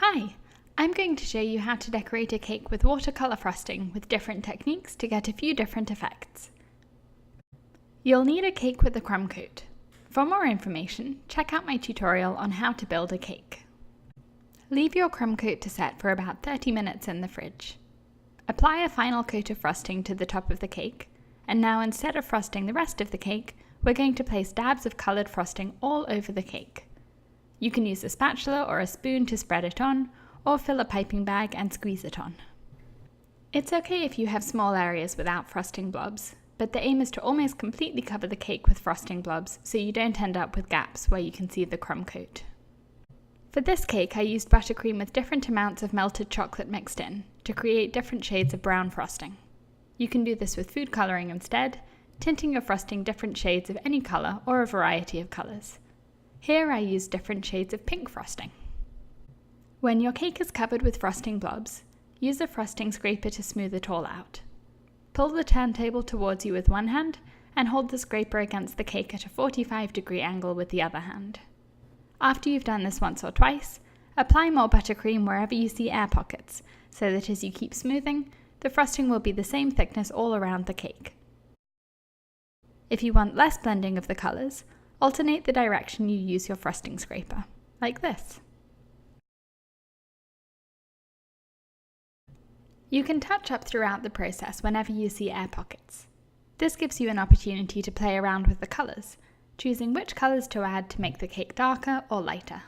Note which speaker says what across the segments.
Speaker 1: Hi, I'm going to show you how to decorate a cake with watercolor frosting with different techniques to get a few different effects. You'll need a cake with a crumb coat. For more information, check out my tutorial on how to build a cake. Leave your crumb coat to set for about 30 minutes in the fridge. Apply a final coat of frosting to the top of the cake, and now instead of frosting the rest of the cake, we're going to place dabs of coloured frosting all over the cake. You can use a spatula or a spoon to spread it on, or fill a piping bag and squeeze it on. It's okay if you have small areas without frosting blobs, but the aim is to almost completely cover the cake with frosting blobs so you don't end up with gaps where you can see the crumb coat. For this cake I used buttercream with different amounts of melted chocolate mixed in to create different shades of brown frosting. You can do this with food colouring instead, tinting your frosting different shades of any colour or a variety of colours. Here I used different shades of pink frosting. When your cake is covered with frosting blobs, use a frosting scraper to smooth it all out. Pull the turntable towards you with one hand and hold the scraper against the cake at a 45-degree angle with the other hand. After you've done this once or twice, apply more buttercream wherever you see air pockets, so that as you keep smoothing, the frosting will be the same thickness all around the cake. If you want less blending of the colours, alternate the direction you use your frosting scraper, like this. You can touch up throughout the process whenever you see air pockets. This gives you an opportunity to play around with the colours, choosing which colours to add to make the cake darker or lighter.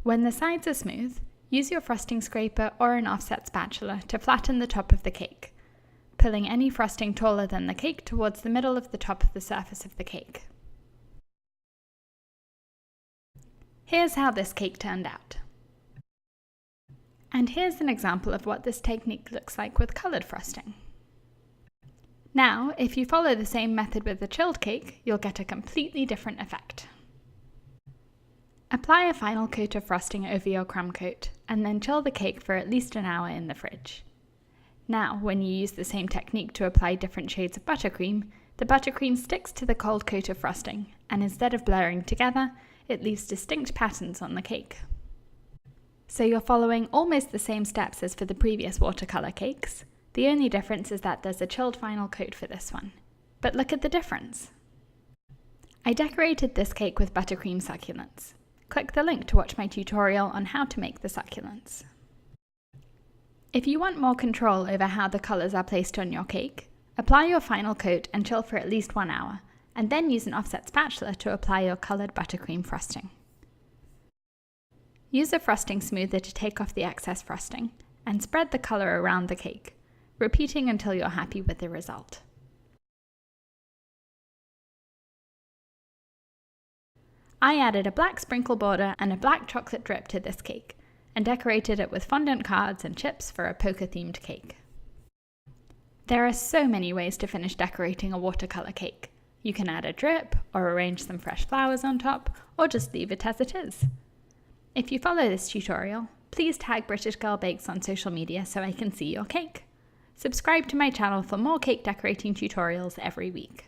Speaker 1: When the sides are smooth, use your frosting scraper or an offset spatula to flatten the top of the cake, pulling any frosting taller than the cake towards the middle of the top of the surface of the cake. Here's how this cake turned out. And here's an example of what this technique looks like with coloured frosting. Now, if you follow the same method with the chilled cake, you'll get a completely different effect. Apply a final coat of frosting over your crumb coat, and then chill the cake for at least an hour in the fridge. Now, when you use the same technique to apply different shades of buttercream, the buttercream sticks to the cold coat of frosting, and instead of blurring together, it leaves distinct patterns on the cake. So you're following almost the same steps as for the previous watercolour cakes. The only difference is that there's a chilled final coat for this one. But look at the difference! I decorated this cake with buttercream succulents. Click the link to watch my tutorial on how to make the succulents. If you want more control over how the colours are placed on your cake, apply your final coat and chill for at least 1 hour, and then use an offset spatula to apply your coloured buttercream frosting. Use a frosting smoother to take off the excess frosting, and spread the colour around the cake, repeating until you're happy with the result. I added a black sprinkle border and a black chocolate drip to this cake, and decorated it with fondant cards and chips for a poker-themed cake. There are so many ways to finish decorating a watercolour cake. You can add a drip, or arrange some fresh flowers on top, or just leave it as it is. If you follow this tutorial, please tag British Girl Bakes on social media so I can see your cake. Subscribe to my channel for more cake decorating tutorials every week.